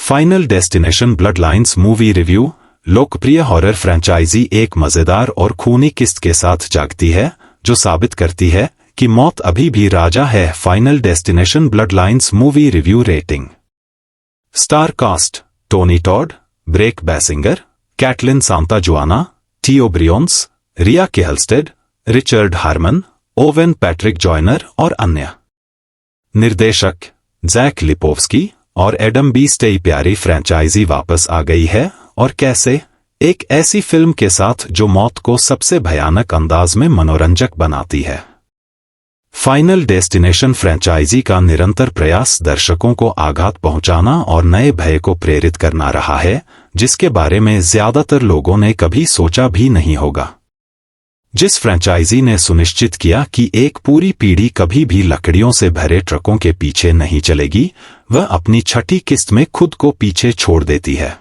Final destination bloodlines movie review. लोकप्रिय horror franchise एक मजेदार और खूनी किस्त के साथ जागती है जो साबित करती है कि मौत अभी भी राजा है। Final destination bloodlines movie review rating. Star cast: Tony Todd, Brec Bassinger, Kaitlyn Santa Juana, Teo Briones, Rya Kihlstedt, Richard Harmon, Owen Patrick Joyner और अन्य। निर्देशक: जैक लिपोव्स्की और एडम बी स्टे। प्यारी फ्रेंचाइजी वापस आ गई है, और कैसे? एक ऐसी फिल्म के साथ जो मौत को सबसे भयानक अंदाज में मनोरंजक बनाती है। फाइनल डेस्टिनेशन फ्रेंचाइजी का निरंतर प्रयास दर्शकों को आघात पहुंचाना और नए भय को प्रेरित करना रहा है, जिसके बारे में ज्यादातर लोगों ने कभी सोचा भी नहीं होगा। जिस फ्रेंचाइजी ने सुनिश्चित किया कि एक पूरी पीढ़ी कभी भी लकड़ियों से भरे ट्रकों के पीछे नहीं चलेगी, वह अपनी छठी किस्त में खुद को पीछे छोड़ देती है।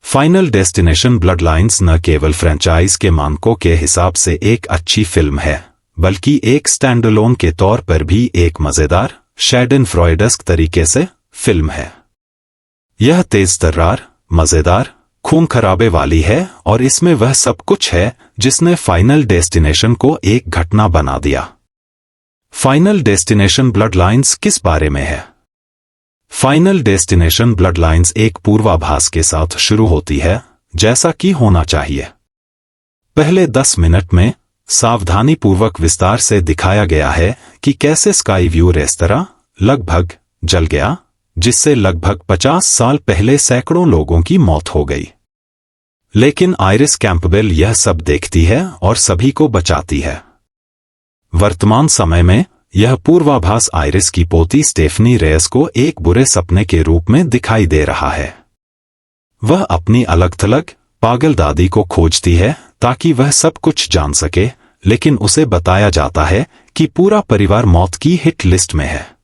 फाइनल डेस्टिनेशन ब्लडलाइंस न केवल फ्रेंचाइज के मानकों के हिसाब से एक अच्छी फिल्म है, बल्कि एक स्टैंडअलोन के तौर पर भी एक मजेदार, शैडेनफ्रॉइडस्क तरीके से फिल्म है। यह तेज-तर्रार, मजेदार, खून खराबे वाली है और इसमें वह सब कुछ है जिसने फाइनल डेस्टिनेशन को एक घटना बना दिया। फाइनल डेस्टिनेशन ब्लडलाइंस किस बारे में है? फाइनल डेस्टिनेशन ब्लडलाइंस एक पूर्वाभास के साथ शुरू होती है, जैसा कि होना चाहिए। पहले 10 मिनट में सावधानीपूर्वक विस्तार से दिखाया गया है कि कैसे स्काई व्यू रेस्तरां लगभग जल गया, जिससे लगभग 50 साल पहले सैकड़ों लोगों की मौत हो गई। लेकिन आइरिस कैंपबेल यह सब देखती है और सभी को बचाती है। वर्तमान समय में यह पूर्वाभास आइरिस की पोती स्टेफनी रेयस को एक बुरे सपने के रूप में दिखाई दे रहा है। वह अपनी अलग-थलग पागल दादी को खोजती है ताकि वह सब कुछ जान सके, लेकिन उसे बताया जाता है कि पूरा परिवार मौत की हिट लिस्ट में है।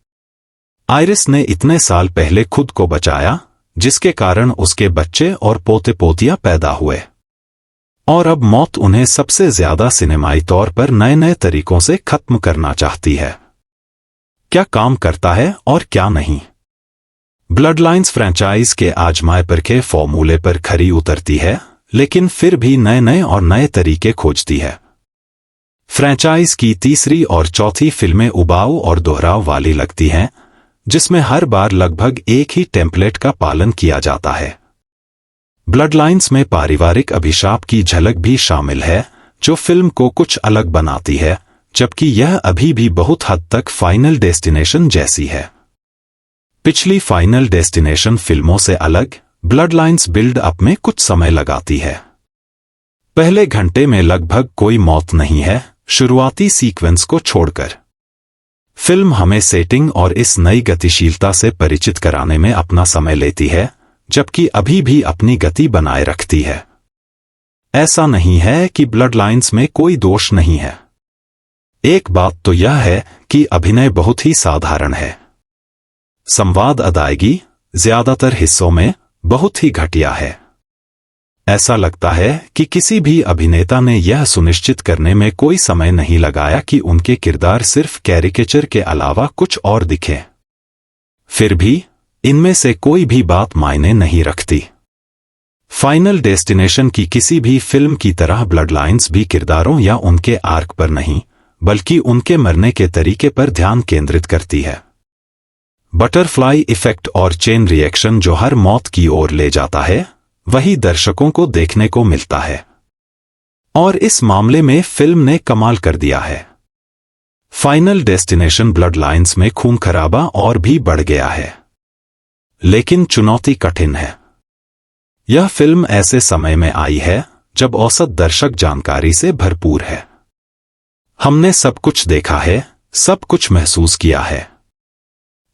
आइरिस ने इतने साल पहले खुद को बचाया, जिसके कारण उसके बच्चे और पोते पोतियां पैदा हुए, और अब मौत उन्हें सबसे ज्यादा सिनेमाई तौर पर नए-नए तरीकों से खत्म करना चाहती है। क्या काम करता है और क्या नहीं? ब्लडलाइंस फ्रेंचाइज के आजमाए परखे फॉर्मूले पर खरी उतरती है, लेकिन फिर भी नए-नए और नए तरीके खोजती है। फ्रेंचाइज की तीसरी और चौथी फिल्में उबाऊ और दोहराव वाली लगती हैं, जिसमें हर बार लगभग एक ही टेम्पलेट का पालन किया जाता है। ब्लडलाइंस में पारिवारिक अभिशाप की झलक भी शामिल है, जो फिल्म को कुछ अलग बनाती है, जबकि यह अभी भी बहुत हद तक फाइनल डेस्टिनेशन जैसी है। पिछली फाइनल डेस्टिनेशन फिल्मों से अलग, ब्लडलाइंस बिल्ड अप में कुछ समय लगाती है। पहले घंटे में लगभग कोई मौत नहीं है, शुरुआती सीक्वेंस को छोड़कर। फिल्म हमें सेटिंग और इस नई गतिशीलता से परिचित कराने में अपना समय लेती है, जबकि अभी भी अपनी गति बनाए रखती है। ऐसा नहीं है कि ब्लडलाइंस में कोई दोष नहीं है। एक बात तो यह है कि अभिनय बहुत ही साधारण है। संवाद अदायगी ज्यादातर हिस्सों में बहुत ही घटिया है। ऐसा लगता है कि किसी भी अभिनेता ने यह सुनिश्चित करने में कोई समय नहीं लगाया कि उनके किरदार सिर्फ कैरिकेचर के अलावा कुछ और दिखे। फिर भी इनमें से कोई भी बात मायने नहीं रखती। फाइनल डेस्टिनेशन की किसी भी फिल्म की तरह ब्लडलाइंस भी किरदारों या उनके आर्क पर नहीं, बल्कि उनके मरने के तरीके पर ध्यान केंद्रित करती है। बटरफ्लाई इफेक्ट और चेन रिएक्शन जो हर मौत की ओर ले जाता है, वही दर्शकों को देखने को मिलता है, और इस मामले में फिल्म ने कमाल कर दिया है। फाइनल डेस्टिनेशन ब्लडलाइंस में खून खराबा और भी बढ़ गया है, लेकिन चुनौती कठिन है। यह फिल्म ऐसे समय में आई है जब औसत दर्शक जानकारी से भरपूर है। हमने सब कुछ देखा है, सब कुछ महसूस किया है।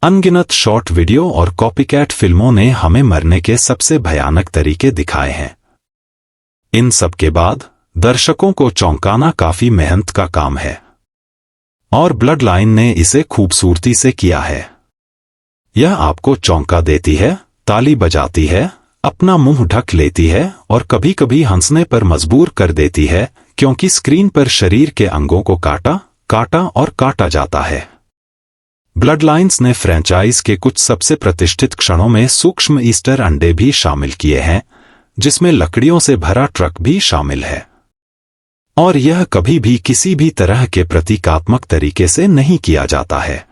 अनगिनत शॉर्ट वीडियो और कॉपीकैट फिल्मों ने हमें मरने के सबसे भयानक तरीके दिखाए हैं। इन सब के बाद दर्शकों को चौंकाना काफी मेहनत का काम है, और ब्लडलाइन ने इसे खूबसूरती से किया है। यह आपको चौंका देती है, ताली बजाती है, अपना मुंह ढक लेती है और कभी-कभी हंसने पर मजबूर कर देती है, क्योंकि स्क्रीन पर शरीर के अंगों को काटा और काटा जाता है। ब्लड लाइन्स ने फ्रेंचाइज के कुछ सबसे प्रतिष्ठित क्षणों में सूक्ष्म ईस्टर अंडे भी शामिल किए हैं, जिसमें लकड़ियों से भरा ट्रक भी शामिल है। और यह कभी भी किसी भी तरह के प्रतीकात्मक तरीके से नहीं किया जाता है।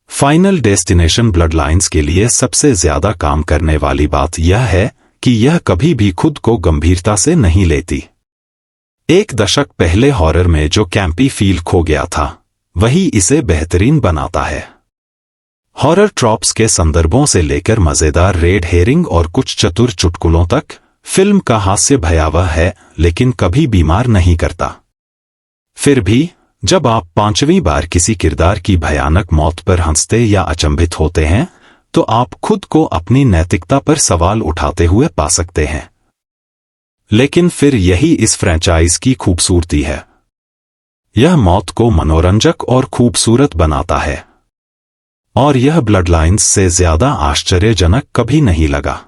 फाइनल डेस्टिनेशन ब्लड लाइन्स के लिए सबसे ज्यादा काम करने वाली बात यह है कि यह कभी भी खुद को गंभीरता से नहीं लेती। एक दशक पहले हॉरर में जो कैंपी फील खो गया था, वही इसे बेहतरीन बनाता है। हॉरर ट्रॉप्स के संदर्भों से लेकर मजेदार रेड हेरिंग और कुछ चतुर चुटकुलों तक, फिल्म का हास्य भयावह है लेकिन कभी बीमार नहीं करता। फिर भी जब आप 5वीं बार किसी किरदार की भयानक मौत पर हंसते या अचंभित होते हैं, तो आप खुद को अपनी नैतिकता पर सवाल उठाते हुए पा सकते हैं। लेकिन फिर यही इस फ्रेंचाइज की खूबसूरती है। यह मौत को मनोरंजक और खूबसूरत बनाता है। और यह ब्लड लाइन्स से ज्यादा आश्चर्यजनक कभी नहीं लगा।